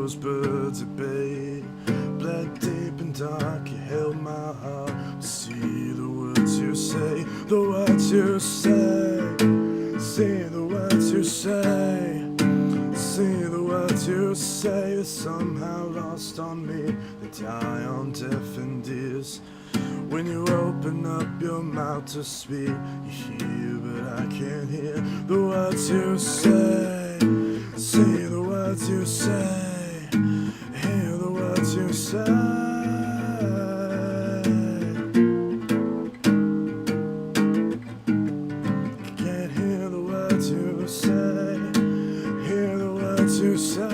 those birds at bay. Bled deep and dark, you held my heart. See the words you say, the words you say. See the words you say. See the words you say. They're somehow lost on me. They die on deafened ears. When you open up your mouth to speak, you hear but I can't hear the words you say. See the words you say. Hear the words you say. Can't hear the words you say. Hear the words you say.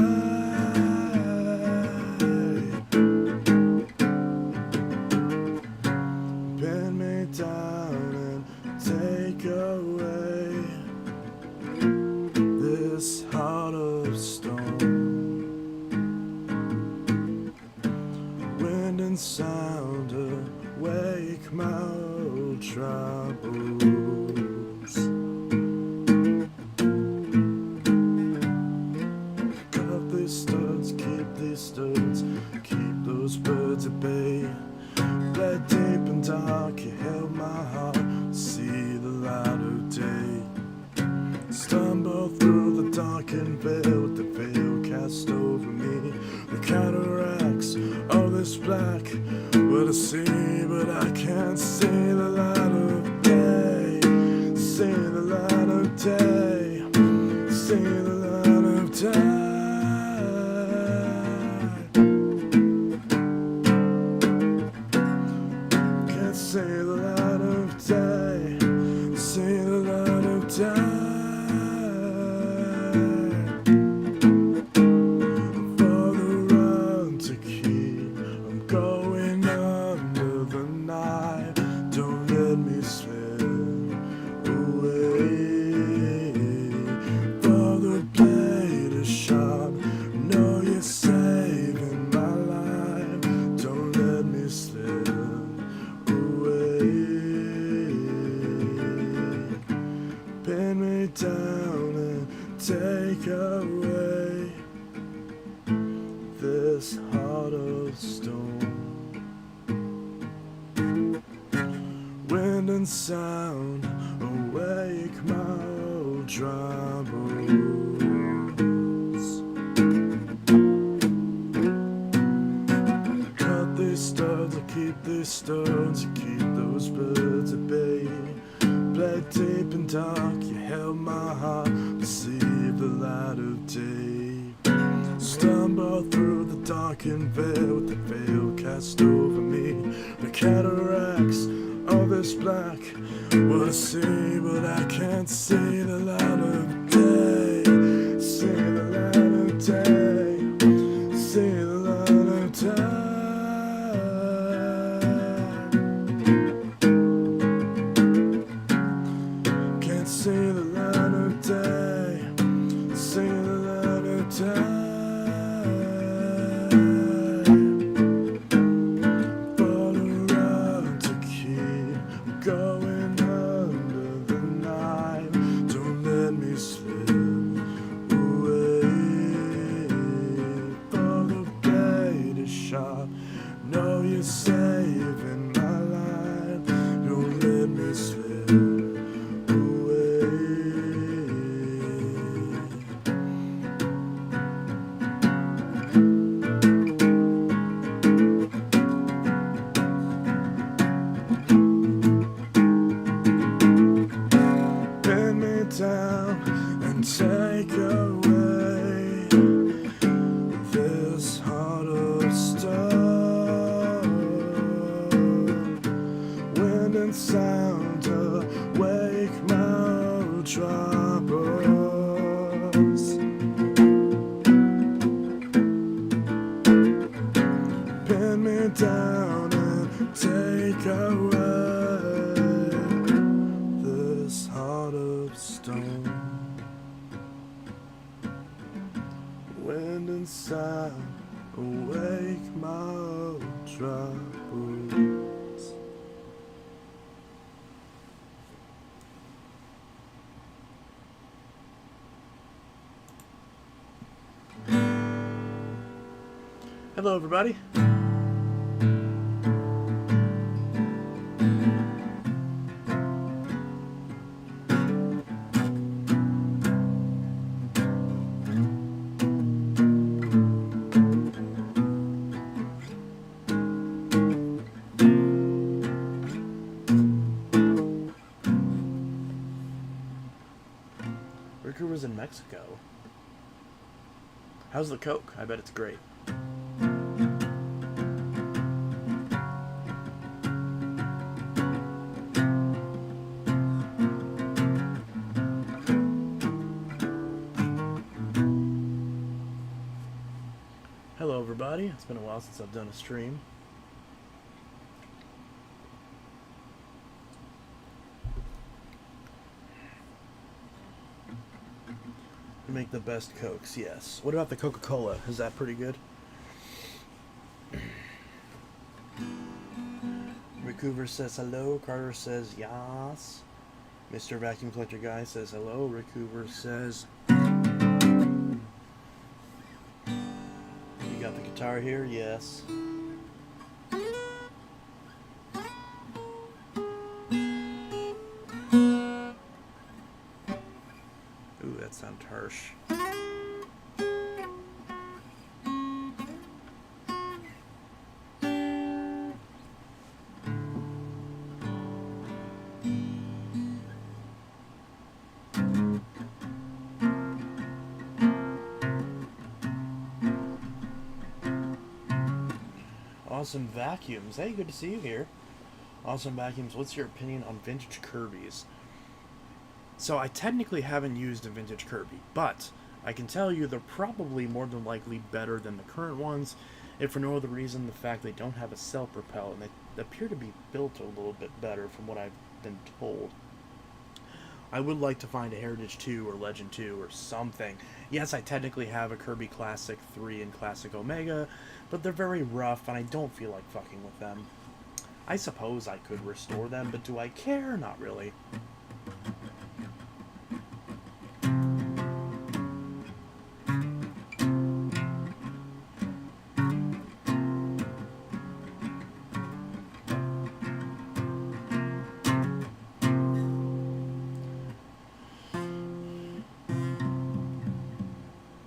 Bend me down and take away this heart of stone. Wind and sound awake my old troubles. Cut these studs, keep those birds at bay. Bled deep and dark, you held my heart. See the light of day. Stumble through the darkened veil, with the veil cast over me. The cataracts of this black, what I see, but I can't see the light of day. See the light of day. See the light of day. See the light of day. See the light of day. For the run to keep, I'm going under the night. Don't let me slip away. For the blade is sharp, know you're saving my life. Don't let me slip away. Pin me down and take away this heart of stone. Wind and sound awake my old troubles. Cut these studs, I keep these stones, I keep those birds at bay. Bled deep and dark, you held my heart, perceive the light of day. Stumble through the darkened veil, with the veil cast over me. The cataracts of this black, what I see, but I can't see the light of day. See the light of day. See the light of day. See the light of day. See the light of day. For the run to keep, I'm going under the night. Don't let me slip away. For the blade is sharp, know you're saving my life. Don't let me slip. Down and take away this heart of stone. Wind and sound awake my old troubles. Pin me down and take away this heart of stone. Wind and sound awake my old troubles. Hello, everybody. Ricker was in Mexico. How's the Coke? I bet it's great. Hello, everybody. It's been a while since I've done a stream. You make the best Cokes, yes. What about the Coca-Cola? Is that pretty good? Rick Hoover says hello. Carter says yas. Mr. Vacuum Collector Guy says hello. Rick Hoover says... You got the guitar here? Yes. Ooh, that sounds harsh. Awesome Vacuums. Hey, good to see you here. Awesome Vacuums, what's your opinion on vintage Kirby's? So I technically haven't used a vintage Kirby, but I can tell you they're probably more than likely better than the current ones, if for no other reason the fact they don't have a cell propel, and they appear to be built a little bit better from what I've been told. I would like to find a Heritage 2 or Legend 2 or something. Yes, I technically have a Kirby Classic 3 and Classic Omega, but they're very rough and I don't feel like fucking with them. I suppose I could restore them, but do I care? Not really.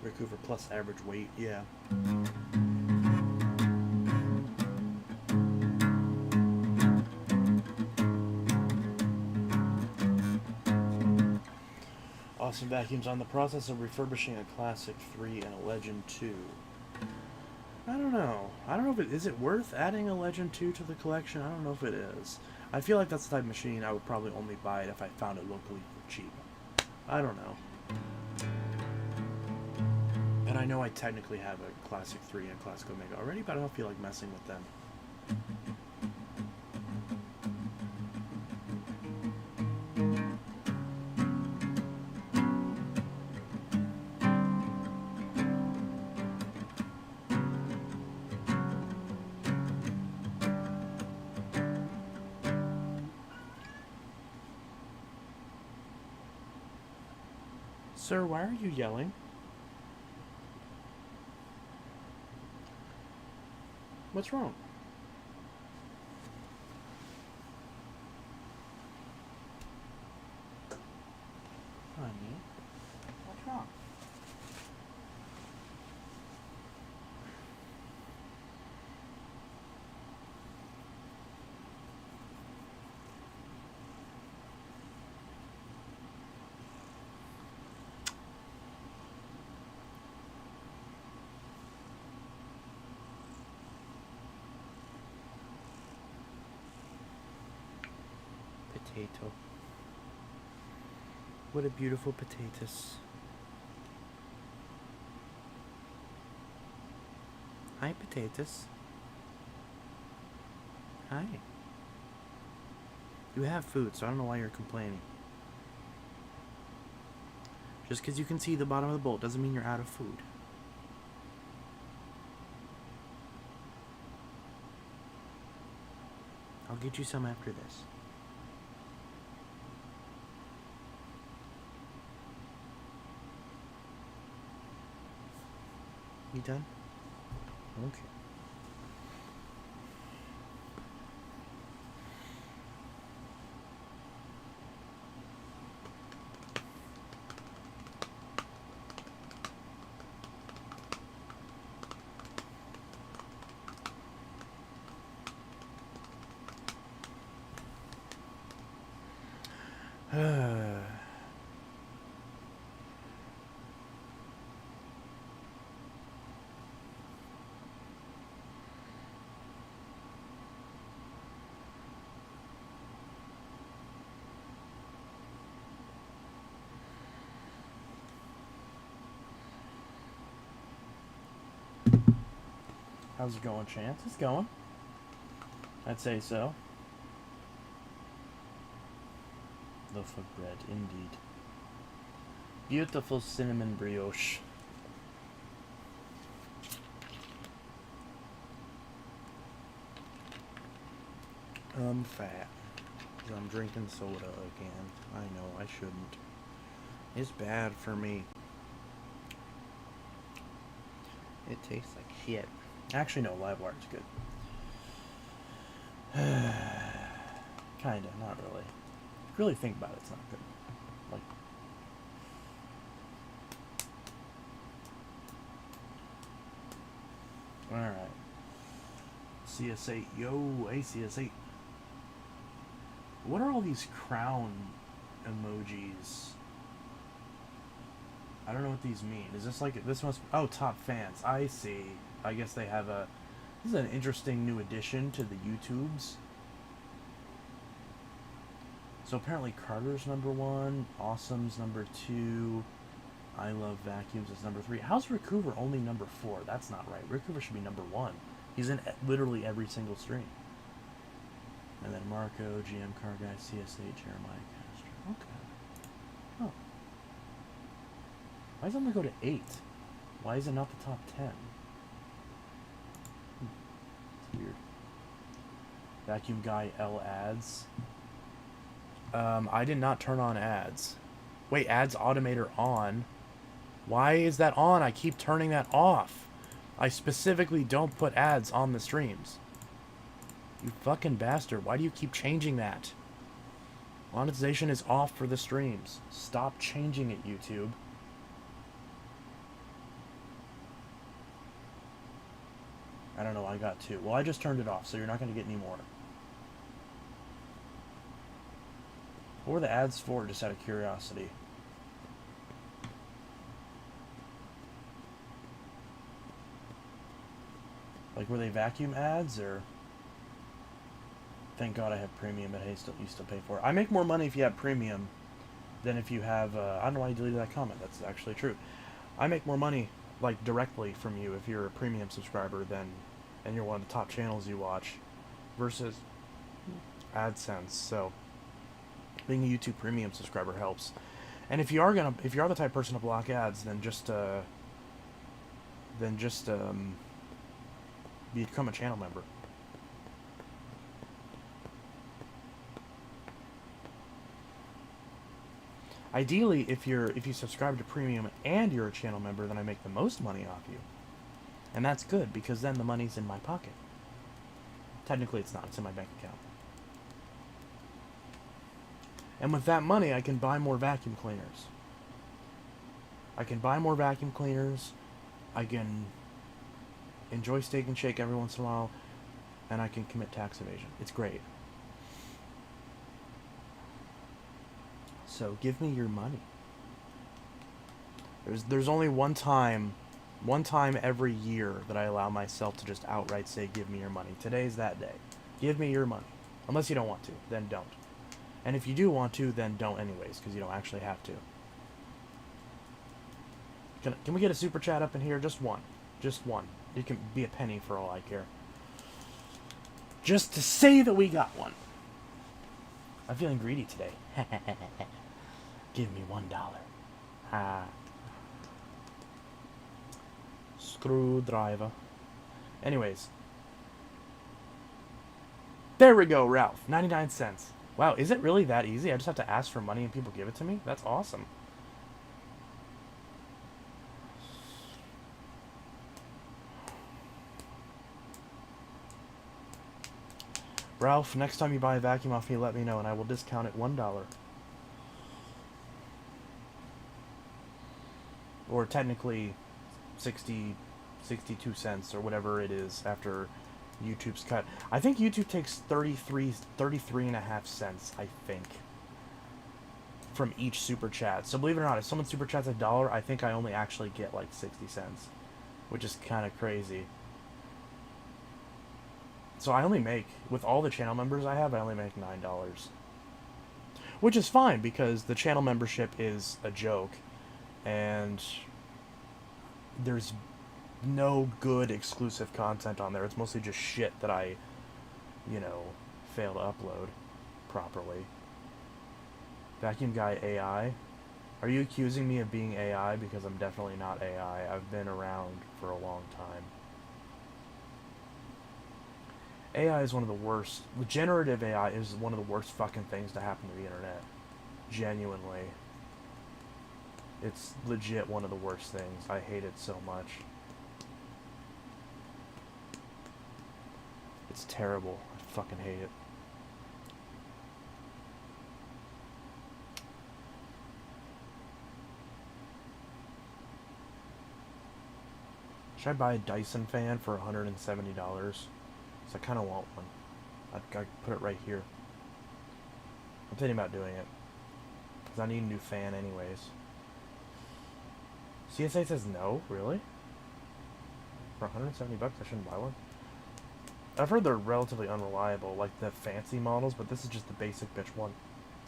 Vancouver plus average weight, yeah. Awesome Vacuums on the process of refurbishing a Classic 3 and a Legend 2. I don't know. I don't know if it is it worth adding a Legend 2 to the collection. I don't know if it is. I feel like that's the type of machine I would probably only buy it if I found it locally for cheap. I don't know. And I know I technically have a Classic 3 and Classic Omega already, but I don't feel like messing with them. Sir, why are you yelling? What's wrong? Honey, what's wrong? Potato. What a beautiful potatoes. Hi, potatoes. Hi. You have food, so I don't know why you're complaining. Just because you can see the bottom of the bowl doesn't mean you're out of food. I'll get you some after this. You done? Okay. How's it going, Chance? It's going. I'd say so. Loaf of bread, indeed. Beautiful cinnamon brioche. I'm fat. 'Cause I'm drinking soda again. I know, I shouldn't. It's bad for me. It tastes like shit. Actually, no, Livewire's good. Kinda, not really. If you really think about it, it's not good. Like, alright. CS8, yo, hey CS8. What are all these crown emojis? I don't know what these mean. Is this like, this must, oh, top fans. I see. I guess they have a, this is an interesting new addition to the YouTubes. So apparently Carter's number 1, Awesome's number 2, I Love Vacuums is number 3. How's Rick Hoover only number 4? That's not right. Rick Hoover should be number 1. He's in literally every single stream. And then Marco, GM Car Guy, CS8, Jeremiah Castro. Okay. Oh. Why does it only go to 8? Why is it not the top 10? It's weird. Vacuum Guy L ads. I did not turn on ads. Wait, ads automator on. Why is that on? I keep turning that off. I specifically don't put ads on the streams. You fucking bastard. Why do you keep changing that? Monetization is off for the streams. Stop changing it, YouTube. I don't know, I got 2. Well, I just turned it off, so you're not going to get any more. What were the ads for, just out of curiosity? Like, were they vacuum ads, or... Thank God I have premium, but hey, you still pay for it. I make more money if you have premium than if you have... I don't know why you deleted that comment. That's actually true. I make more money, like, directly from you if you're a premium subscriber than... And you're one of the top channels you watch versus AdSense. So, being a YouTube premium subscriber helps. And if you are the type of person to block ads, then just become a channel member. Ideally, if you subscribe to premium and you're a channel member, then I make the most money off you. And that's good, because then the money's in my pocket. Technically it's not, it's in my bank account. And with that money, I can buy more vacuum cleaners. I can enjoy Steak and Shake every once in a while, and I can commit tax evasion. It's great. So give me your money. There's only one time every year that I allow myself to just outright say, give me your money. Today's that day. Give me your money. Unless you don't want to, then don't. And if you do want to, then don't anyways, because you don't actually have to. Can we get a super chat up in here? Just one. Just one. It can be a penny for all I care. Just to say that we got one. I'm feeling greedy today. Give me $1. Screwdriver. Anyways. There we go, Ralph. 99 cents. Wow, is it really that easy? I just have to ask for money and people give it to me? That's awesome. Ralph, next time you buy a vacuum off me, let me know and I will discount it $1. Or technically 62 cents or whatever it is after YouTube's cut. I think YouTube takes 33 and a half cents, I think, from each super chat. So believe it or not, if someone super chats $1, I think I only actually get like 60 cents, which is kind of crazy. So I only make, with all the channel members I have, I only make $9. Which is fine, because the channel membership is a joke. And there's no good exclusive content on there. It's mostly just shit that I, you know, fail to upload properly. Vacuum Guy AI. Are you accusing me of being AI? Because I'm definitely not AI. I've been around for a long time. AI is one of the worst. Generative AI is one of the worst fucking things to happen to the internet. Genuinely. It's legit one of the worst things. I hate it so much. It's terrible. I fucking hate it. Should I buy a Dyson fan for $170? Because I kind of want one. I'd put it right here. I'm thinking about doing it. Because I need a new fan anyways. CSA says no? Really? For 170 bucks, I shouldn't buy one? I've heard they're relatively unreliable, like the fancy models, but this is just the basic bitch one.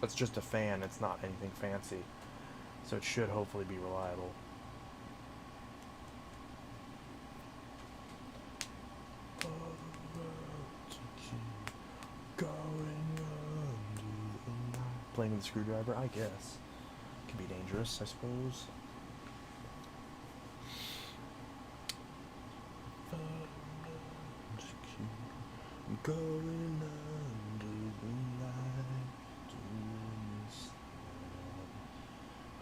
That's just a fan, it's not anything fancy. So it should hopefully be reliable. Playing with a screwdriver, I guess. Could be dangerous, I suppose. Going under the light,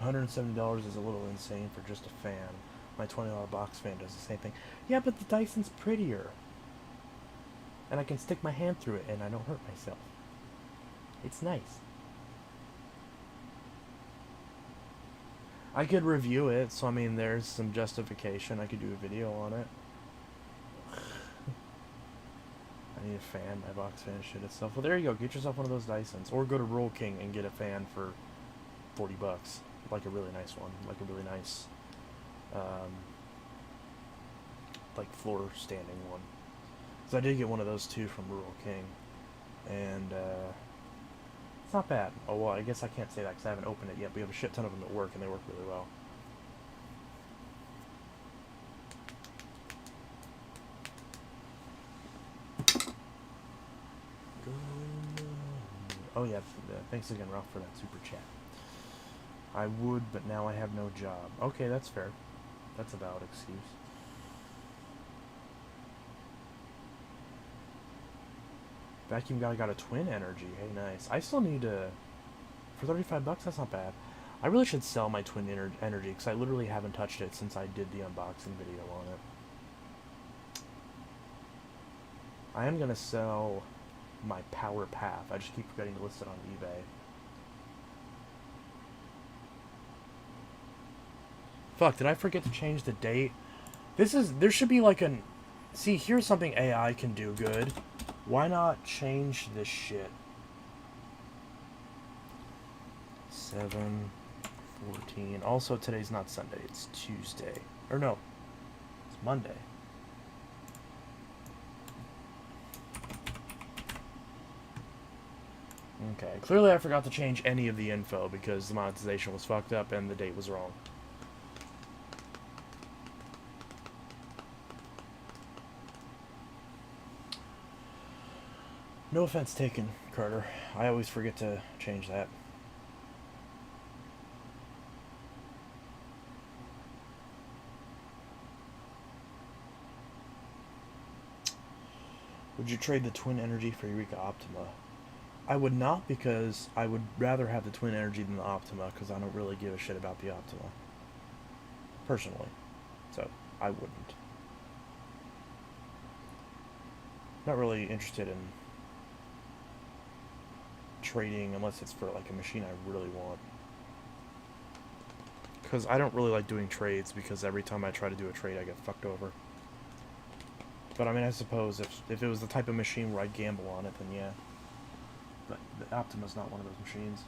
$170 is a little insane for just a fan. My $20 box fan does the same thing. Yeah, but the Dyson's prettier. And I can stick my hand through it and I don't hurt myself. It's nice. I could review it, so I mean there's some justification. I could do a video on it. I need a fan. My box fan shit itself. Well, there you go. Get yourself one of those Dysons. Or go to Roll King and get a fan for 40 bucks. Like a really nice one. Like a really nice, like floor standing one. So I did get one of those too from Rural King. And, it's not bad. Oh, well, I guess I can't say that because I haven't opened it yet. But we have a shit ton of them at work and they work really well. Oh yeah, thanks again, Ralph, for that super chat. I would, but now I have no job. Okay, that's fair. That's a valid excuse. Vacuum Guy got a twin energy. Hey, nice. I still need to... For 35 bucks, that's not bad. I really should sell my twin energy, because I literally haven't touched it since I did the unboxing video on it. I am going to sell my Power Path. I just keep forgetting to list it on eBay. Fuck, did I forget to change the date? There should be like an... See, here's something AI can do good. Why not change this shit? 7/14. Also, today's not Sunday, it's Tuesday. Or no, it's Monday. Okay, clearly I forgot to change any of the info because the monetization was fucked up and the date was wrong. No offense taken, Carter. I always forget to change that. Would you trade the Twin Energy for Eureka Optima? I would not, because I would rather have the Twin Energy than the Optima, because I don't really give a shit about the Optima. Personally. So, I wouldn't. Not really interested in trading unless it's for like a machine I really want. Because I don't really like doing trades, because every time I try to do a trade I get fucked over. But I mean, I suppose if it was the type of machine where I'd gamble on it, then yeah. But the Optima's not one of those machines.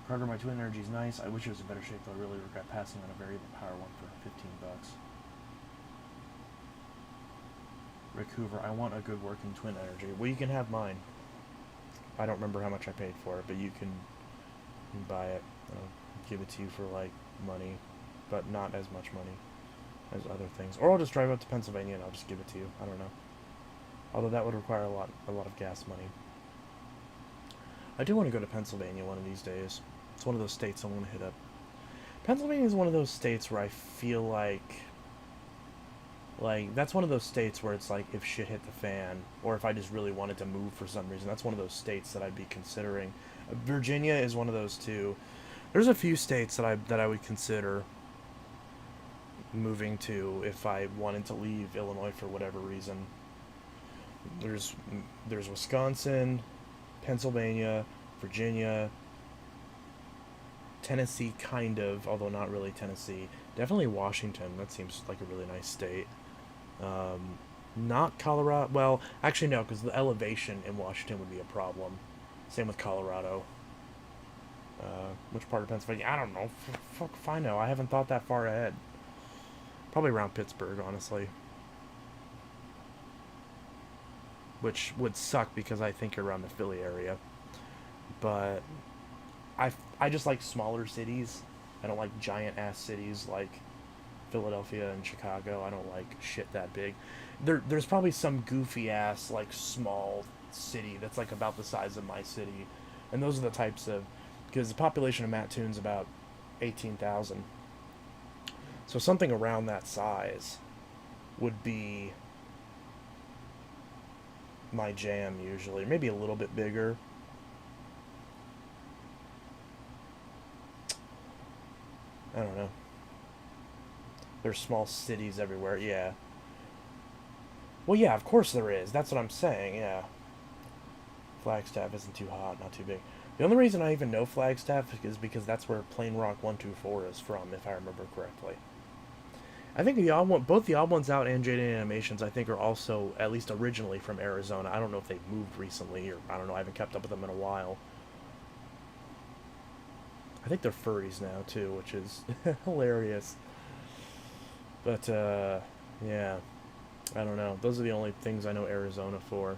Carter, my Twin Energy's nice. I wish it was in better shape, though I really regret passing on a variable power one for 15 bucks. Rick Hoover, I want a good working Twin Energy. Well, you can have mine. I don't remember how much I paid for it, but you can buy it. I'll give it to you for, like, money, but not as much money. There's other things. Or I'll just drive up to Pennsylvania and I'll just give it to you. I don't know. Although that would require a lot of gas money. I do want to go to Pennsylvania one of these days. It's one of those states I want to hit up. Pennsylvania is one of those states where I feel like that's one of those states where it's like if shit hit the fan, or if I just really wanted to move for some reason, that's one of those states that I'd be considering. Virginia is one of those too. There's a few states that I would consider moving to if I wanted to leave Illinois for whatever reason. There's Wisconsin, Pennsylvania, Virginia, Tennessee, kind of, although not really Tennessee. Definitely Washington. That seems like a really nice state. Not Colorado. Well, actually no, because the elevation in Washington would be a problem. Same with Colorado. Which part of Pennsylvania? I don't know. Fuck if I know. I haven't thought that far ahead. Probably around Pittsburgh, honestly. Which would suck because I think around the Philly area. But I just like smaller cities. I don't like giant ass cities like Philadelphia and Chicago. I don't like shit that big. There's probably some goofy ass like small city that's like about the size of my city, and those are the types of, because the population of Mattoon's about 18,000. So something around that size would be my jam usually. Maybe a little bit bigger. I don't know. There's small cities everywhere, yeah. Well, yeah, of course there is. That's what I'm saying, yeah. Flagstaff isn't too hot, not too big. The only reason I even know Flagstaff is because that's where Plain Rock 124 is from, if I remember correctly. I think both the Odd Ones Out and JD Animations, I think, are also, at least originally, from Arizona. I don't know if they've moved recently, or I don't know, I haven't kept up with them in a while. I think they're furries now, too, which is hilarious. But, yeah. I don't know. Those are the only things I know Arizona for.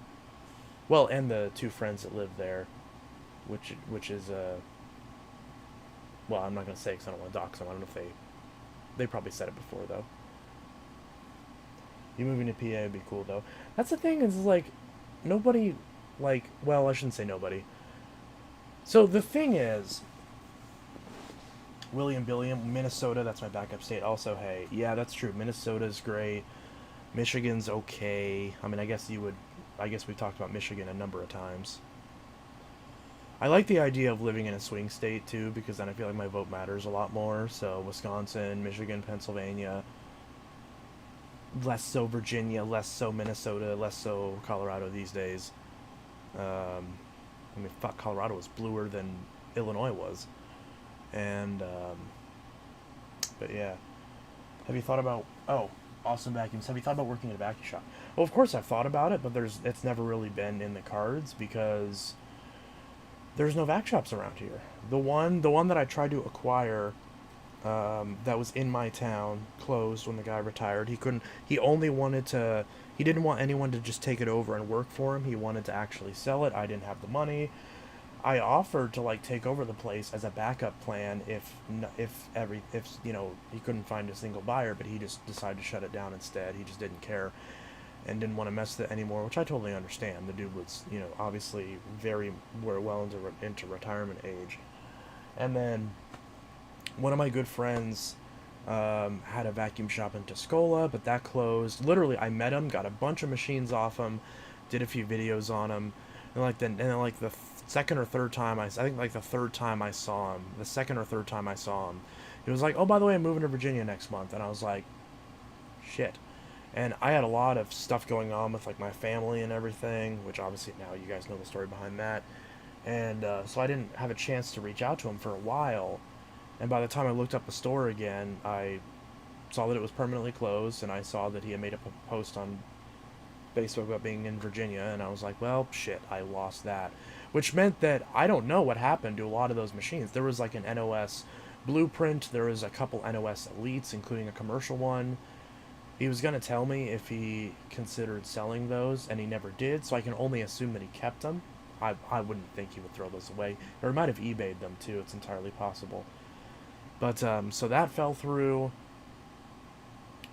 Well, and the two friends that live there, which is, well, I'm not going to say because I don't want to dox them. I don't know if they probably said it before, though. You moving to PA would be cool, though. That's the thing, is, like, nobody, like, well, I shouldn't say nobody. So, the thing is, William Billiam, Minnesota, that's my backup state. Also, hey, yeah, that's true. Minnesota's great. Michigan's okay. I mean, I guess we've talked about Michigan a number of times. I like the idea of living in a swing state, too, because then I feel like my vote matters a lot more. So, Wisconsin, Michigan, Pennsylvania. Less so Virginia, less so Minnesota, less so Colorado these days. I mean, fuck, Colorado was bluer than Illinois was. And, but yeah. Have you thought about, awesome vacuums. Have you thought about working in a vacuum shop? Well, of course I've thought about it, but it's never really been in the cards because there's no vac shops around here. The one that I tried to acquire, that was in my town, closed when the guy retired. He didn't want anyone to just take it over and work for him. He wanted to actually sell it. I didn't have the money. I offered to like take over the place as a backup plan if he couldn't find a single buyer, but he just decided to shut it down instead. He just didn't care and didn't want to mess with it anymore, which I totally understand. The dude was, obviously very well into retirement age. And then one of my good friends had a vacuum shop in Tuscola, but that closed. Literally, I met him, got a bunch of machines off him, did a few videos on him, and then the second or third time the second or third time I saw him, he was like, "Oh, by the way, I'm moving to Virginia next month," and I was like, "Shit." And I had a lot of stuff going on with like my family and everything, which obviously now you guys know the story behind that, and so I didn't have a chance to reach out to him for a while. And by the time I looked up the store again, I saw that it was permanently closed, and I saw that he had made up a post on Facebook about being in Virginia, and I was like, well, shit, I lost that. Which meant that I don't know what happened to a lot of those machines. There was like an NOS Blueprint, there was a couple NOS Elites, including a commercial one. He was going to tell me if he considered selling those, and he never did, so I can only assume that he kept them. I wouldn't think he would throw those away. Or he might have eBayed them, too. It's entirely possible. But, so that fell through.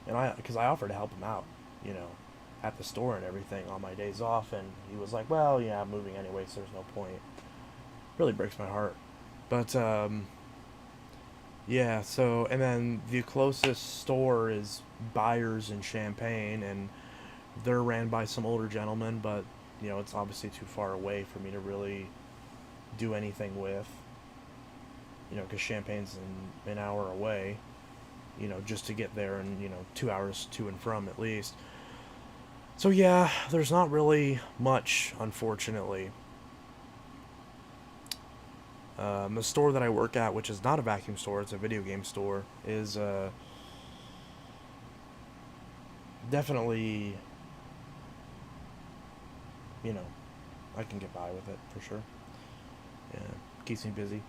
And because I offered to help him out, you know, at the store and everything on my days off, and he was like, "Well, yeah, I'm moving anyway, so there's no point." Really breaks my heart. But yeah. So and then the closest store is Buyers in Champaign, and they're ran by some older gentlemen, but you know, it's obviously too far away for me to really do anything with. You know, because Champagne's an hour away. You know, just to get there, and you know, 2 hours to and from at least. So yeah, there's not really much, unfortunately. The store that I work at, which is not a vacuum store, it's a video game store, is definitely, you know, I can get by with it for sure. Yeah, keeps me busy.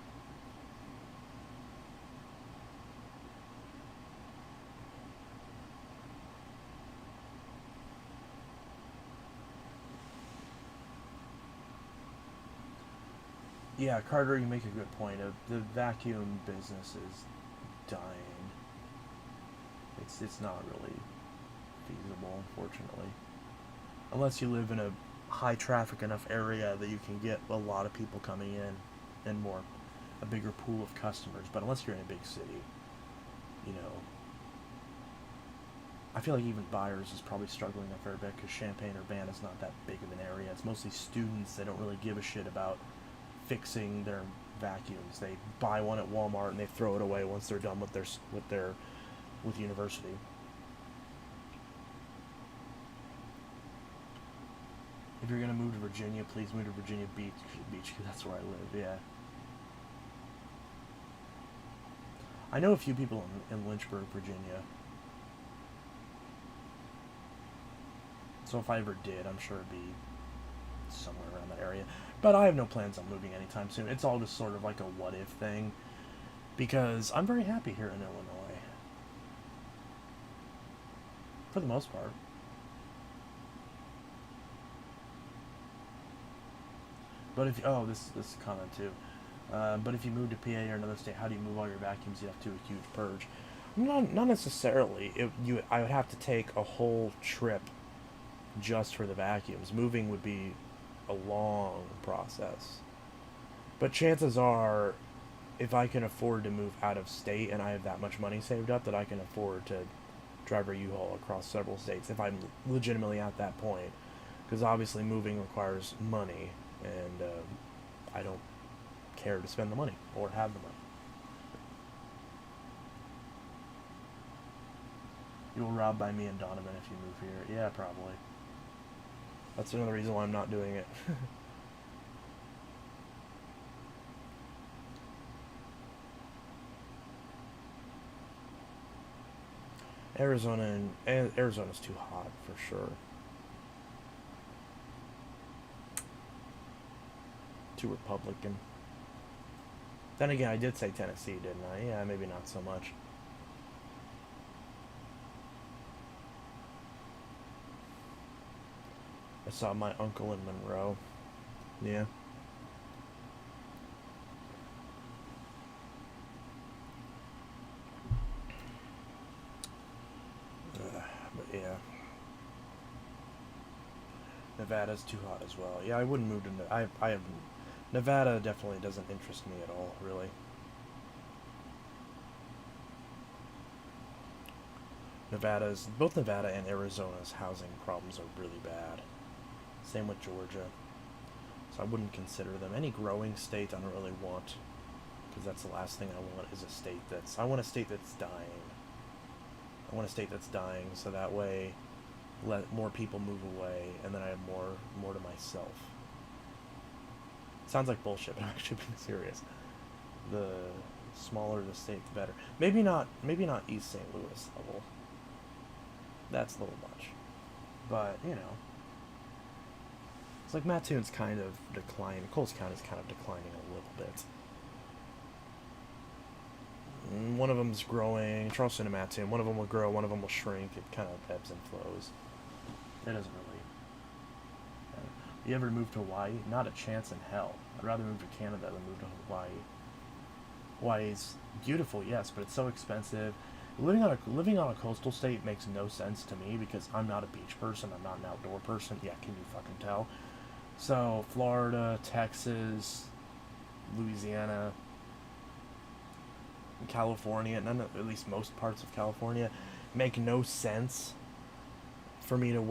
Yeah, Carter, you make a good point. The vacuum business is dying. It's not really feasible, unfortunately, unless you live in a high traffic enough area that you can get a lot of people coming in and more a bigger pool of customers. But unless you're in a big city, you know, I feel like even Buyers is probably struggling a fair bit because Champaign-Urbana is not that big of an area. It's mostly students. They don't really give a shit about fixing their vacuums. They buy one at Walmart and they throw it away once they're done with with university. If you're gonna move to Virginia, please move to Virginia Beach, because that's where I live. Yeah, I know a few people in Lynchburg, Virginia. So if I ever did, I'm sure it'd be somewhere around that area. But I have no plans on moving anytime soon. It's all just sort of like a what if thing, because I'm very happy here in Illinois for the most part. But if oh, this comment too. But if you move to PA or another state, how do you move all your vacuums? You have to do a huge purge. Not necessarily. I would have to take a whole trip just for the vacuums. Moving would be a long process. But chances are, if I can afford to move out of state and I have that much money saved up, that I can afford to drive a U-Haul across several states if I'm legitimately at that point. Because obviously moving requires money, and I don't care to spend the money or have the money. You will rob by me and Donovan if you move here. Yeah, probably. That's another reason why I'm not doing it. Arizona's too hot for sure. Too Republican. Then again, I did say Tennessee, didn't I? Yeah, maybe not so much. I saw my uncle in Monroe. Yeah. But yeah. Nevada's too hot as well. Yeah, I wouldn't move to. I have. Nevada definitely doesn't interest me at all, really. Both Nevada and Arizona's housing problems are really bad. Same with Georgia. So I wouldn't consider them. Any growing state I don't really want, because that's the last thing I want is a state that's. I want a state that's dying. I want a state that's dying, so that way, let more people move away, and then I have more to myself. Sounds like bullshit, but I'm actually being serious. The smaller the state, the better. Maybe not. Maybe not East St. Louis level. That's a little much, but you know. It's like Mattoon's kind of declining. Coles County's kind of declining a little bit. One of them's growing. Charleston and Mattoon. One of them will grow. One of them will shrink. It kind of ebbs and flows. It doesn't really. You ever move to Hawaii? Not a chance in hell. I'd rather move to Canada than move to Hawaii. Hawaii's beautiful, yes, but it's so expensive. living on a coastal state makes no sense to me because I'm not a beach person. I'm not an outdoor person. Yeah, can you fucking tell? So Florida, Texas, Louisiana, California, at least most parts of California, make no sense for me to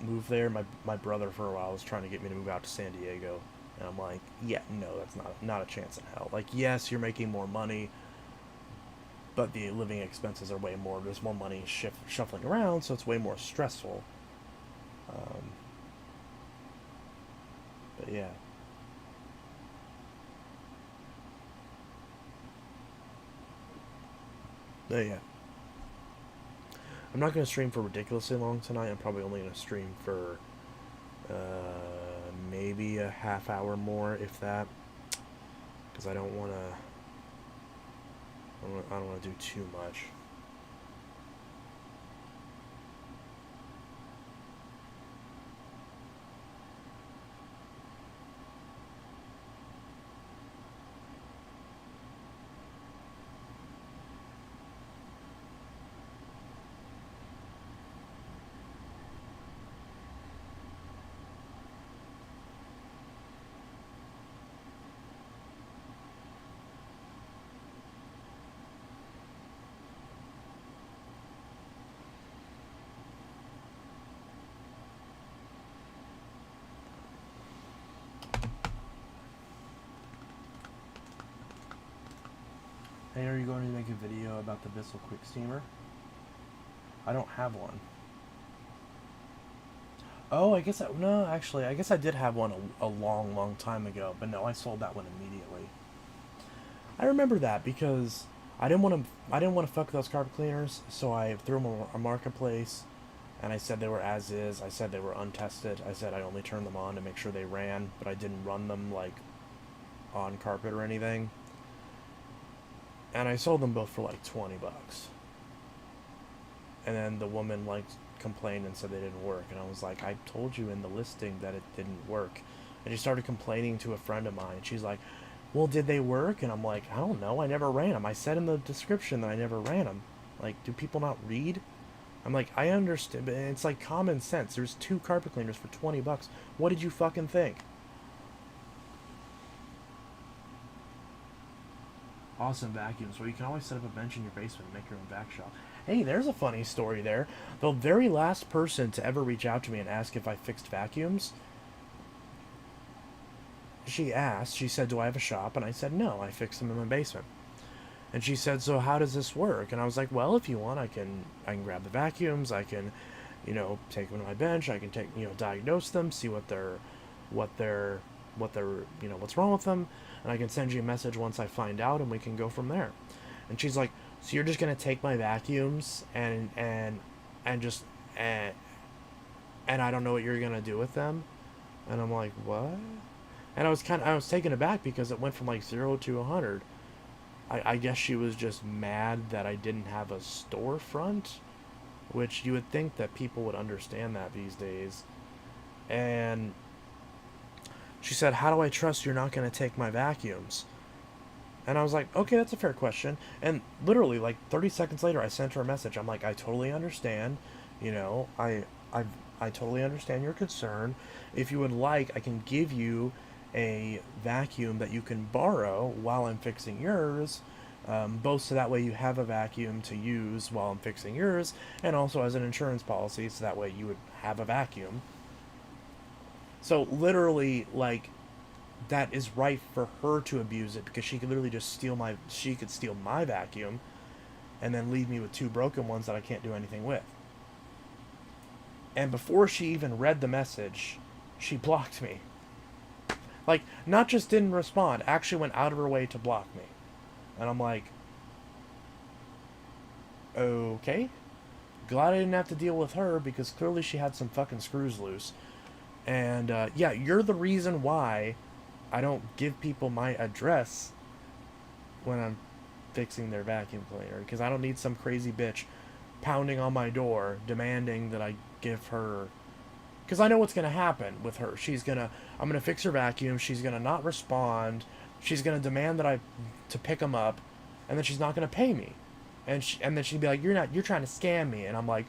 move there. My brother for a while was trying to get me to move out to San Diego, and I'm like, yeah, no, that's not a chance in hell. Like, yes, you're making more money, but the living expenses are way more. There's more money shuffling around, so it's way more stressful. Um, but yeah. But yeah. I'm not going to stream for ridiculously long tonight. I'm probably only going to stream for maybe a half hour more, if that. Because I don't want to. I don't want to do too much. Hey, are you going to make a video about the Bissell Quick Steamer? I don't have one. Oh, I guess no, actually, I guess I did have one a long, long time ago, but no, I sold that one immediately. I remember that because I didn't want to fuck those carpet cleaners, so I threw them on a marketplace, and I said they were as is. I said they were untested. I said I only turned them on to make sure they ran, but I didn't run them like on carpet or anything. And I sold them both for like $20. And then the woman like complained and said they didn't work, and I was like, I told you in the listing that it didn't work. And she started complaining to a friend of mine. She's like, well, did they work? And I'm like, I don't know, I never ran them. I said in the description that I never ran them. Like, do people not read? I'm like, I understand, but it's like common sense. There's 2 carpet cleaners for $20. What did you fucking think? Awesome vacuums. Well, you can always set up a bench in your basement and make your own vac shop. Hey, there's a funny story there. The very last person to ever reach out to me and ask if I fixed vacuums, she said, do I have a shop? And I said, no, I fix them in my basement. And she said, so how does this work? And I was like, well, if you want, I can grab the vacuums, I can, take them to my bench, I can diagnose them, see what they're, what's wrong with them, and I can send you a message once I find out, and we can go from there. And she's like, so you're just gonna take my vacuums and just and I don't know what you're gonna do with them? And I'm like, what? And I was taken aback because it went from like 0 to 100. I guess she was just mad that I didn't have a storefront, which you would think that people would understand that these days. And she said, how do I trust you're not going to take my vacuums? And I was like, okay, that's a fair question. And literally, like 30 seconds later, I sent her a message. I'm like, I totally understand. I totally understand your concern. If you would like, I can give you a vacuum that you can borrow while I'm fixing yours, both so that way you have a vacuum to use while I'm fixing yours, and also as an insurance policy, so that way you would have a vacuum. So literally, like, that is right for her to abuse it, because she could literally just steal my vacuum and then leave me with 2 broken ones that I can't do anything with. And before she even read the message, she blocked me. Like, not just didn't respond, actually went out of her way to block me. And I'm like, okay. Glad I didn't have to deal with her, because clearly she had some fucking screws loose. And, yeah, you're the reason why I don't give people my address when I'm fixing their vacuum cleaner. Because I don't need some crazy bitch pounding on my door demanding that I give her... Because I know what's going to happen with her. I'm going to fix her vacuum. She's going to not respond. She's going to demand that to pick them up. And then she's not going to pay me. And then she'd be like, you're trying to scam me, and I'm like,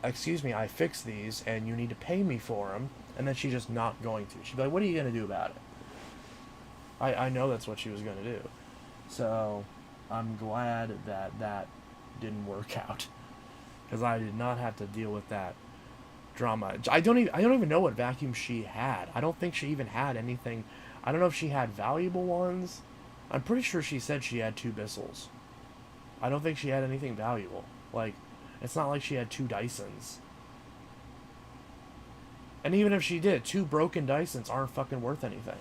excuse me, I fixed these, and you need to pay me for them. And then she's just not going to. She'd be like, what are you gonna do about it? I know that's what she was gonna do. So I'm glad that that didn't work out, because I did not have to deal with that drama. I don't even know what vacuum she had. I don't think she even had anything. I don't know if she had valuable ones. I'm pretty sure she said she had 2 Bissels. I don't think she had anything valuable. Like, it's not like she had 2 Dysons. And even if she did, 2 broken Dysons aren't fucking worth anything.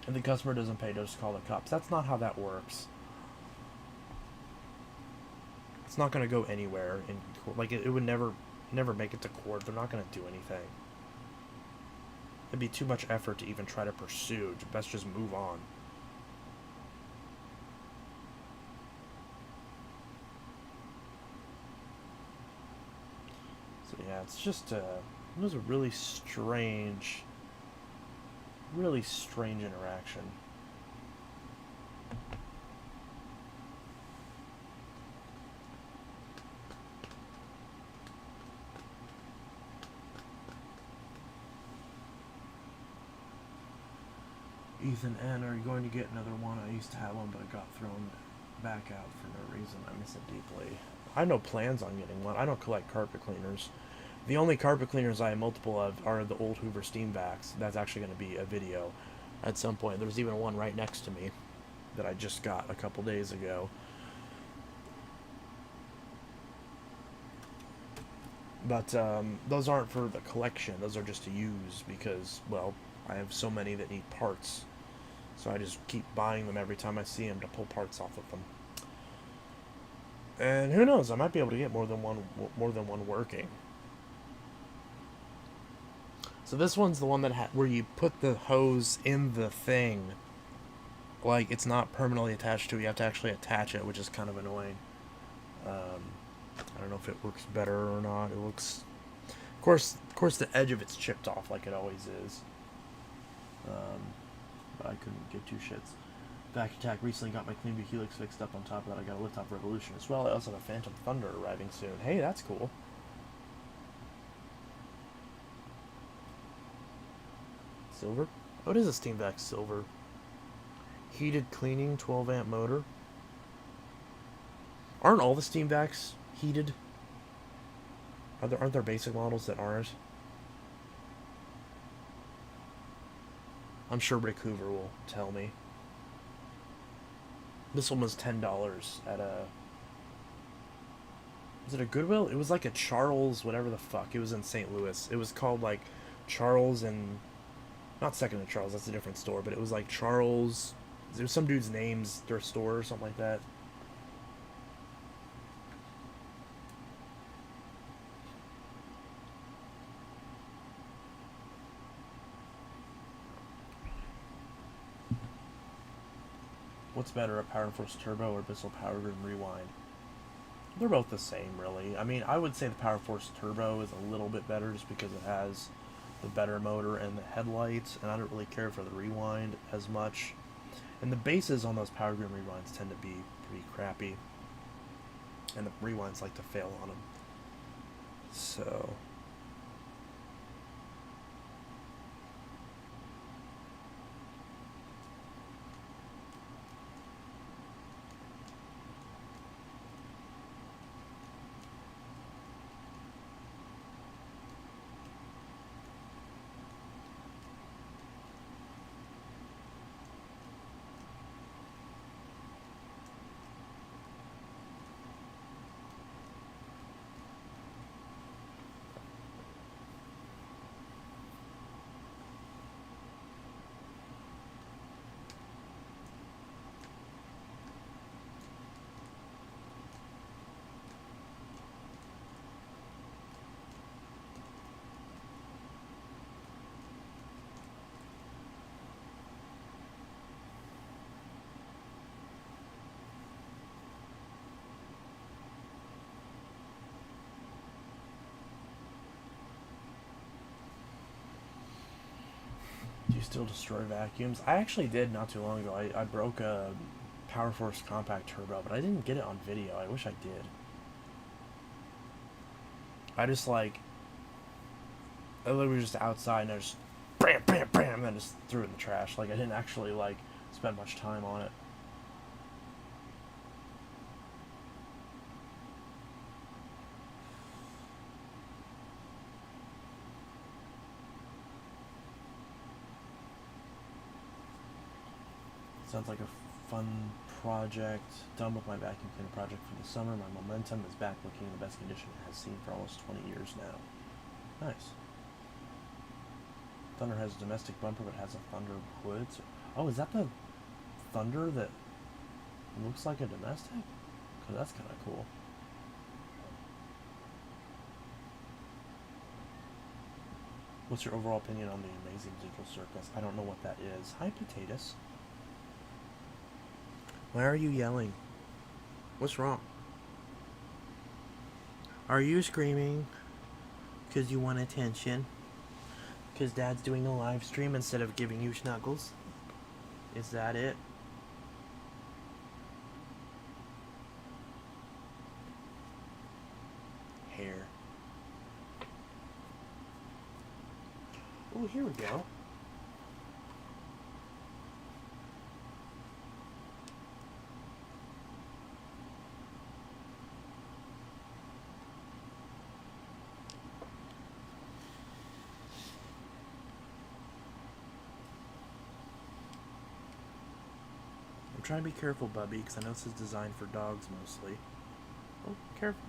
And the customer doesn't pay to just call the cops. That's not how that works. It's not gonna go anywhere in court. Like, it would never make it to court. They're not gonna do anything. It'd be too much effort to even try to pursue. Best just move on. So yeah, it's just it was a really strange interaction. Ethan N, are you going to get another one? I used to have one, but it got thrown back out for no reason. I miss it deeply. I have no plans on getting one. I don't collect carpet cleaners. The only carpet cleaners I have multiple of are the old Hoover Steam Vacs. That's actually going to be a video at some point. There's even one right next to me that I just got a couple days ago. But those aren't for the collection. Those are just to use because, well, I have so many that need parts. So I just keep buying them every time I see them to pull parts off of them. And who knows? I might be able to get more than one working. So this one's the one that where you put the hose in the thing. Like, it's not permanently attached to it. You have to actually attach it, which is kind of annoying. I don't know if it works better or not. It looks... Of course, the edge of it's chipped off like it always is. But I couldn't give 2 shits. Vac Attack recently got my Clean View Helix fixed up. On top of that, I got a lift off Revolution as well. I also have a Phantom Thunder arriving soon. Hey, that's cool. Silver? Oh, it is a Steam Vac Silver. Heated cleaning, 12 amp motor. Aren't all the Steam Vacs heated? Aren't there basic models that aren't? I'm sure Rick Hoover will tell me. This one was $10 at a... Was it a Goodwill? It was like a Charles, whatever the fuck. It was in St. Louis. It was called like Charles and... Not Second and Charles, that's a different store, but it was like Charles... There was some dude's name's their store or something like that. What's better, a Power Force Turbo or Bissell Power Grid Rewind? They're both the same, really. I mean, I would say the Power Force Turbo is a little bit better just because it has the better motor and the headlights, and I don't really care for the rewind as much. And the bases on those Power Grid Rewinds tend to be pretty crappy, and the rewinds like to fail on them. So... Do you still destroy vacuums? I actually did not too long ago. I broke a Power Force Compact Turbo, but I didn't get it on video. I wish I did. I just like, I literally was just outside and I just bam, bam, bam, and then just threw it in the trash. Like I didn't actually like spend much time on it. Sounds like a fun project. Done with my vacuum cleaner project for the summer. My momentum is back looking in the best condition it has seen for almost 20 years now. Nice. Thunder has a domestic bumper but has a Thunder hood. So, oh, is that the Thunder that looks like a domestic? Because that's kind of cool. What's your overall opinion on the Amazing Digital Circus? I don't know what that is. Hi, Potatoes. Why are you yelling? What's wrong? Are you screaming because you want attention? Because Dad's doing a live stream instead of giving you snuggles? Is that it? Hair. Oh, here we go. I'm trying to be careful, Bubby, because I know this is designed for dogs mostly. Oh, careful.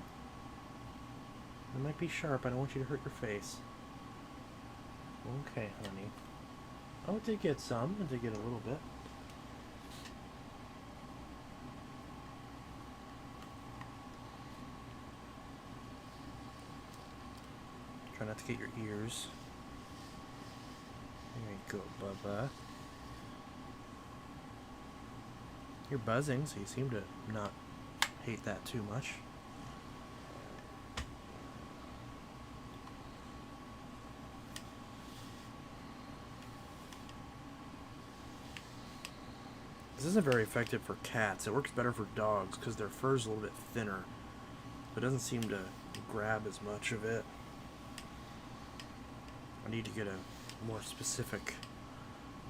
It might be sharp. I don't want you to hurt your face. Okay, honey. Oh, it did get some. It did get a little bit. Try not to get your ears. There you go, Bubba. You're buzzing, so you seem to not hate that too much. This isn't very effective for cats. It works better for dogs because their fur is a little bit thinner. It doesn't seem to grab as much of it. I need to get a more specific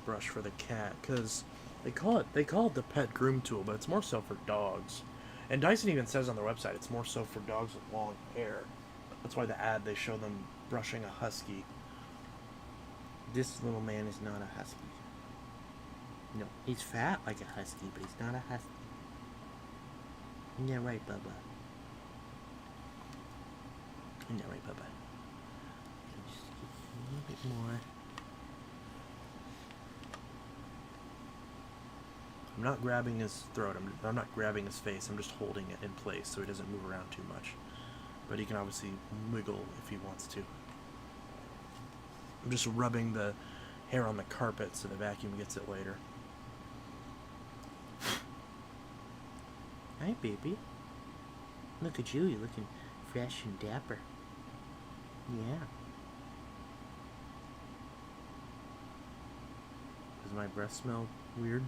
brush for the cat because they call it the pet groom tool, but it's more so for dogs. And Dyson even says on their website it's more so for dogs with long hair. That's why the ad they show them brushing a husky. This little man is not a husky. No, he's fat like a husky, but he's not a husky. Isn't that right, Bubba? Isn't that right, Bubba? Just a little bit more. I'm not grabbing his throat. I'm not grabbing his face. I'm just holding it in place so he doesn't move around too much. But he can obviously wiggle if he wants to. I'm just rubbing the hair on the carpet so the vacuum gets it later. Hi, baby. Look at you. You're looking fresh and dapper. Yeah. Does my breath smell weird?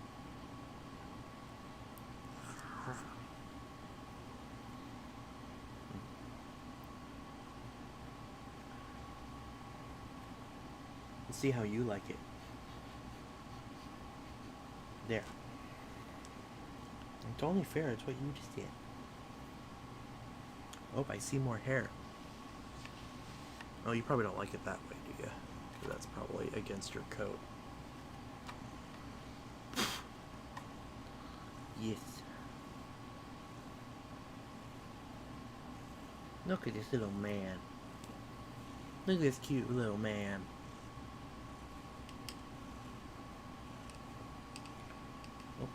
Let's see how you like it. There. It's only fair, it's what you just did. Oh, I see more hair. Oh, you probably don't like it that way, do you? Because that's probably against your coat. Yes. Look at this little man. Look at this cute little man. Oh.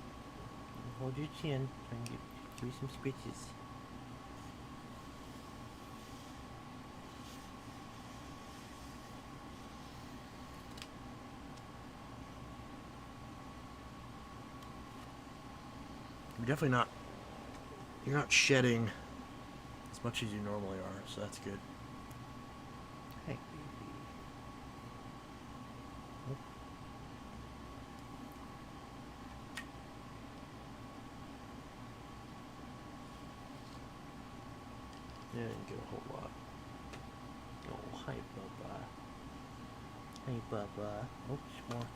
Hold your chin. Try and give you some scritches. You're definitely not. You're not shedding as much as you normally are, so that's good. Hey. Oh. didn't get a whole lot. Oh, hi, Bubba. Hey, Bubba. Oops, more.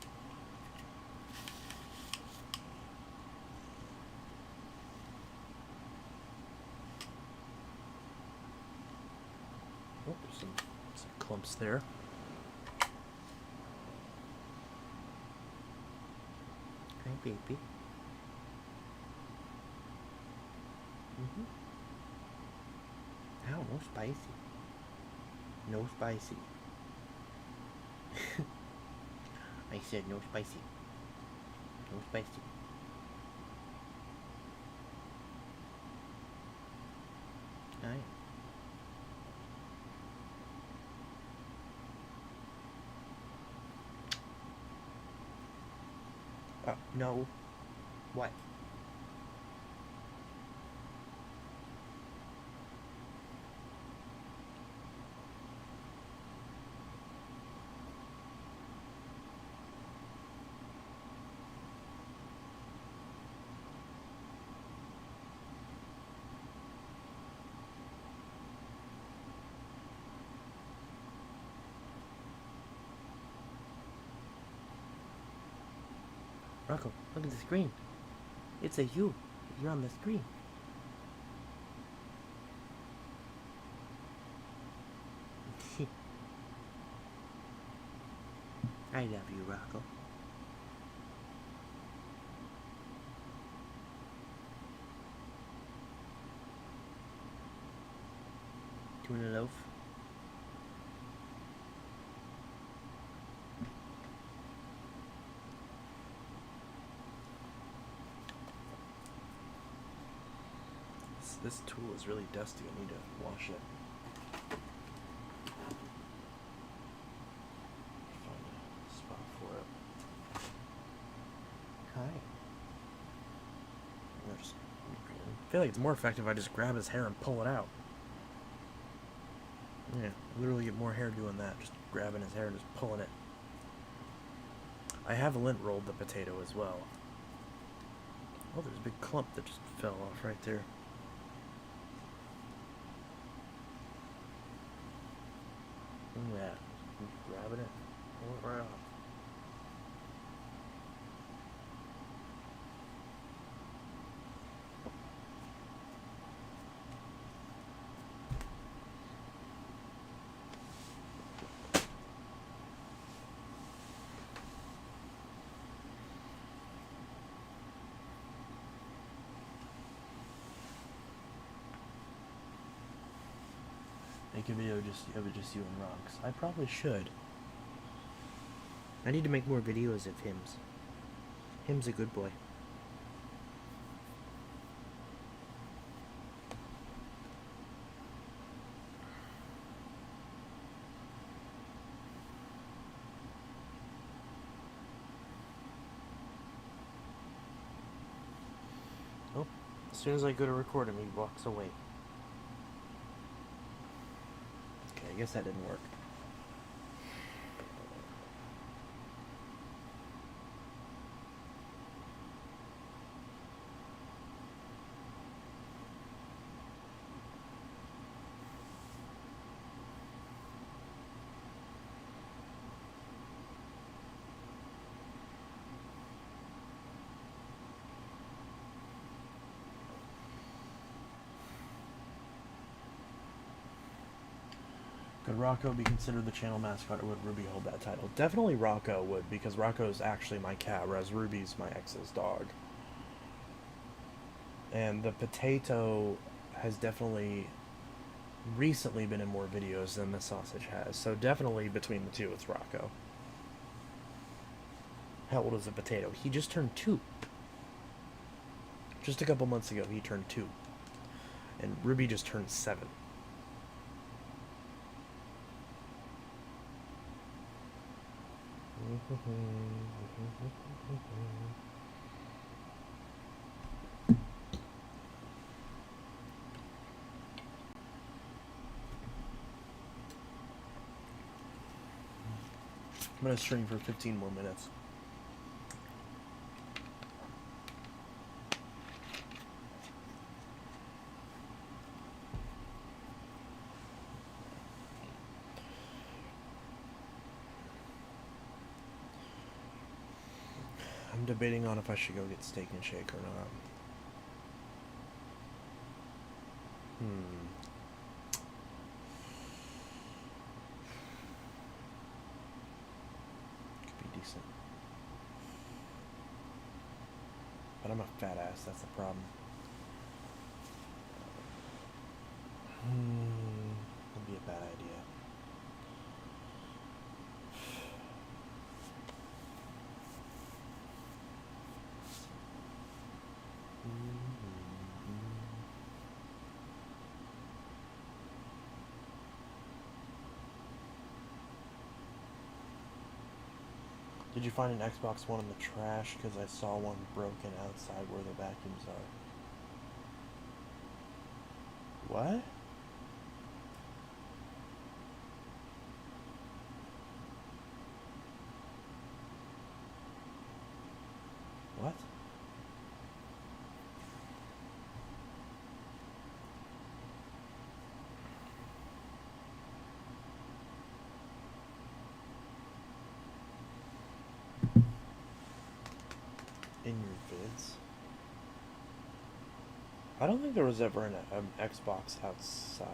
Oh, there's some clumps there. Hi, baby. Ow, no spicy. No spicy. I said no spicy. No spicy. Hi. No. What? Rocco, look at the screen. It's a you. You're on the screen. I love you, Rocco. Tuna loaf. This tool is really dusty. I need to wash it. Find a spot for it. Hi. I feel like it's more effective if I just grab his hair and pull it out. Yeah, literally get more hair doing that. Just grabbing his hair and just pulling it. I have lint rolled the potato as well. Oh, there's a big clump that just fell off right there. Yeah, grabbing it, pull it right off. Make a video of it just you and Rocks. I probably should. I need to make more videos of Hims. Him's a good boy. Oh, as soon as I go to record him, he walks away. Okay, I guess that didn't work. Could Rocco be considered the channel mascot, or would Ruby hold that title? Definitely Rocco would, because Rocco's actually my cat, whereas Ruby's my ex's dog. And the potato has definitely recently been in more videos than the sausage has, so definitely between the two, it's Rocco. How old is the potato? He just turned 2. Just a couple months ago, he turned 2. And Ruby just turned 7. I'm gonna stream for 15 more minutes. I'm debating on if I should go get Steak and Shake or not. Could be decent. But I'm a fat ass, that's the problem. That'd be a bad idea. Did you find an Xbox One in the trash? Because I saw one broken outside where the vacuums are. What? What? In your vids? I don't think there was ever an Xbox outside.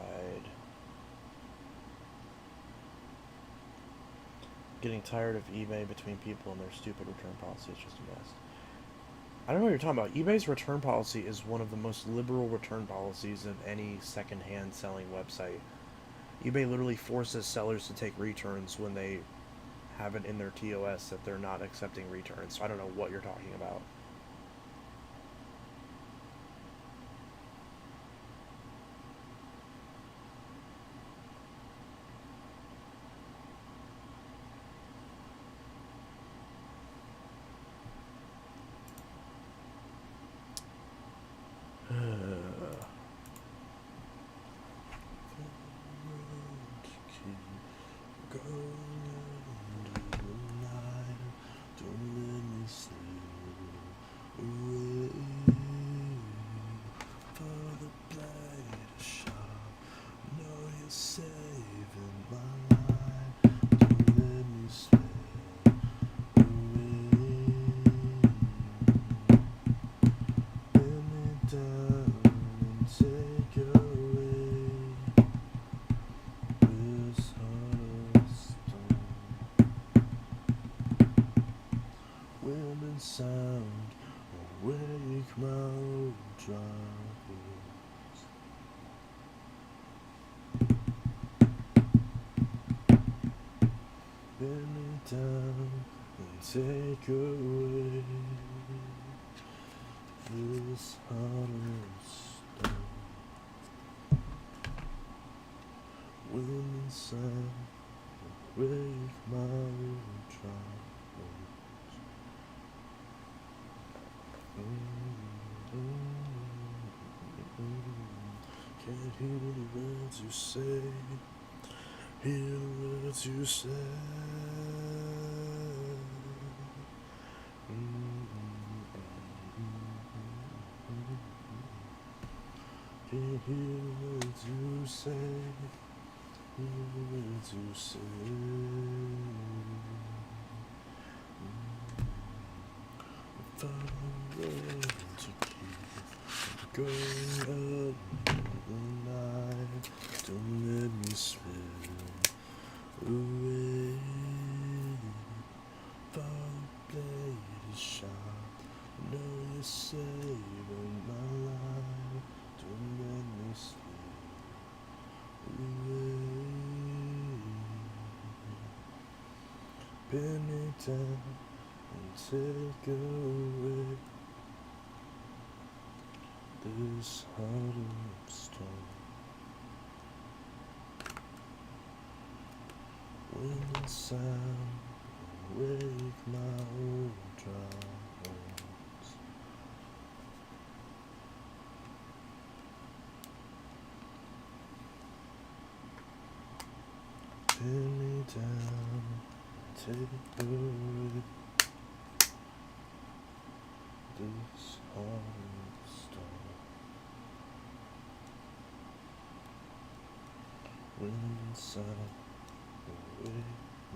Getting tired of eBay between people and their stupid return policy is just a mess. I don't know what you're talking about. eBay's return policy is one of the most liberal return policies of any secondhand selling website. eBay literally forces sellers to take returns when they have it in their TOS that they're not accepting returns. So I don't know what you're talking about. Sound awake my old troubles. Bend me down and take away this heart of stone. Wind and sound awake my old troubles. Can't hear the words you say, hear the words you say. Can't hear the words you say, hear the words you say. Found a way to keep going up the night. Don't let me slip away. Found the blade is sharp. I know you're saving my life. Don't let me slip away. Pin me down and take away this heart of stone. Wind and sound awake my old troubles. Pin me down, take away this heart of stone. Wind and sound awake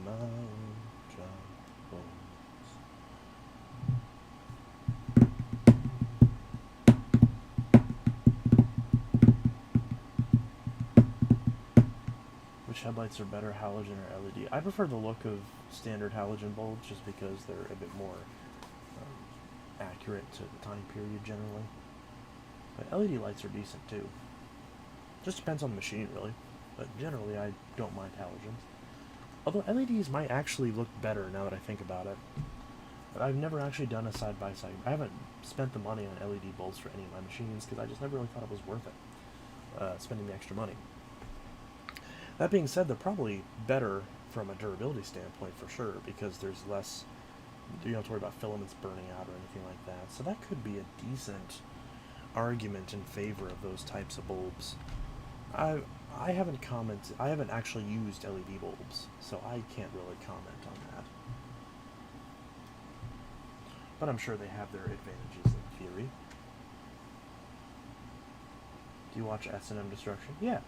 my old troubles. headlights are better, halogen or LED? I prefer the look of standard halogen bulbs just because they're a bit more accurate to the time period generally. But LED lights are decent too. Just depends on the machine really. But generally I don't mind halogens. Although LEDs might actually look better now that I think about it. But I've never actually done a side-by-side. I haven't spent the money on LED bulbs for any of my machines because I just never really thought it was worth it, spending the extra money. That being said, they're probably better from a durability standpoint for sure because there's less, you don't have to worry about filaments burning out or anything like that. So that could be a decent argument in favor of those types of bulbs. I haven't commented, I haven't actually used LED bulbs, so I can't really comment on that. But I'm sure they have their advantages in theory. Do you watch S&M Destruction? Yeah.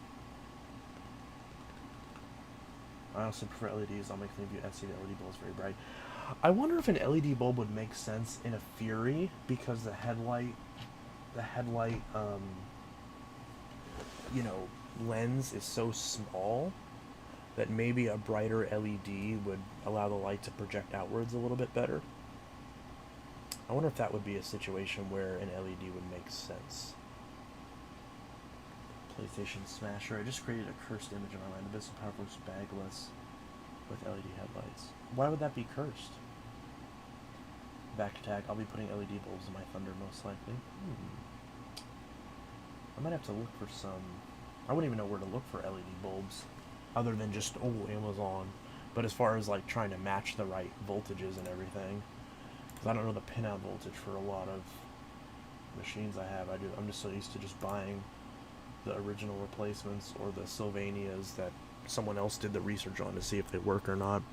I also prefer LEDs. I'll make them view SC the LED bulb is very bright. I wonder if an LED bulb would make sense in a Fury because the headlight, you know, lens is so small that maybe a brighter LED would allow the light to project outwards a little bit better. I wonder if that would be a situation where an LED would make sense. PlayStation Smasher. I just created a cursed image in my mind. The Abyssal Powerworks bagless with LED headlights. Why would that be cursed? Back attack. I'll be putting LED bulbs in my Thunder most likely. I might have to look for some. I wouldn't even know where to look for LED bulbs other than just, Amazon. But as far as like trying to match the right voltages and everything, because I don't know the pinout voltage for a lot of machines I have. I'm just so used to just buying the original replacements or the Sylvanias that someone else did the research on to see if they work or not.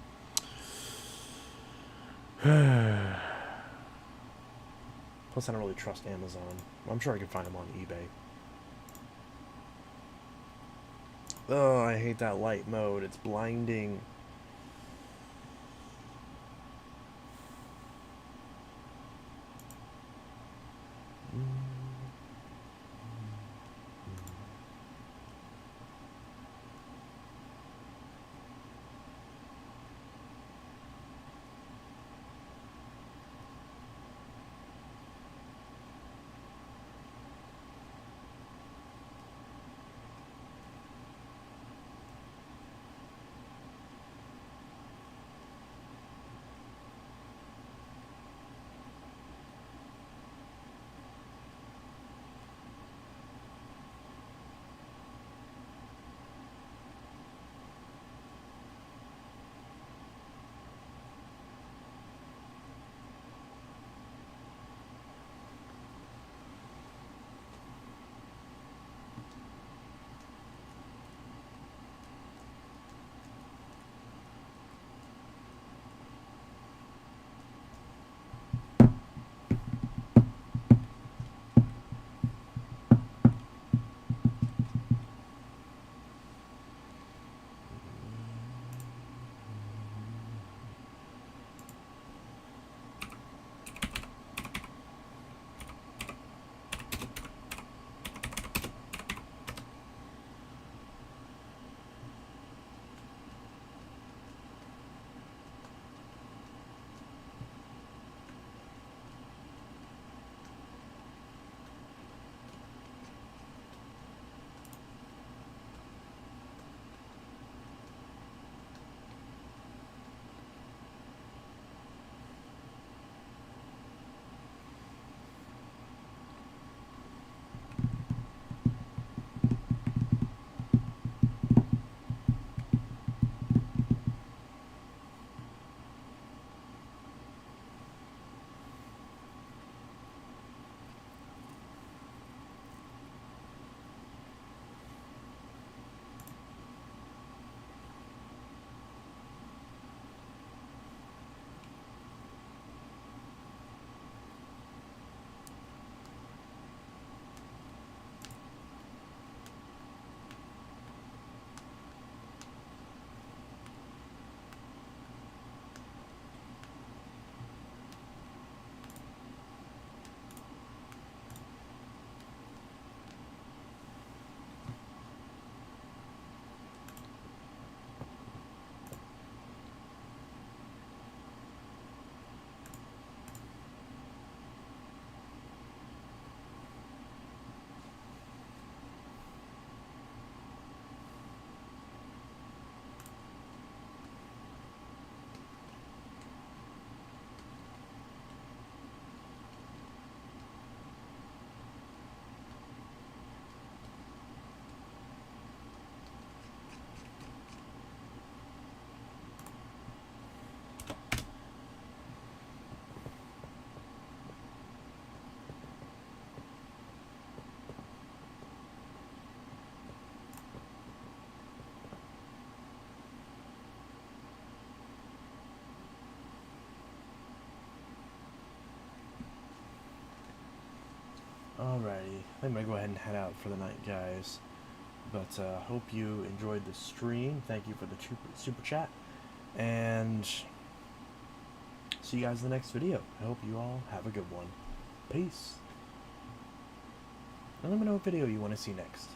Plus, I don't really trust Amazon. I'm sure I can find them on eBay. Oh, I hate that light mode. It's blinding. Alrighty, I'm gonna go ahead and head out for the night, guys. But hope you enjoyed the stream. Thank you for the super chat, and see you guys in the next video. I hope you all have a good one. Peace. And let me know what video you want to see next.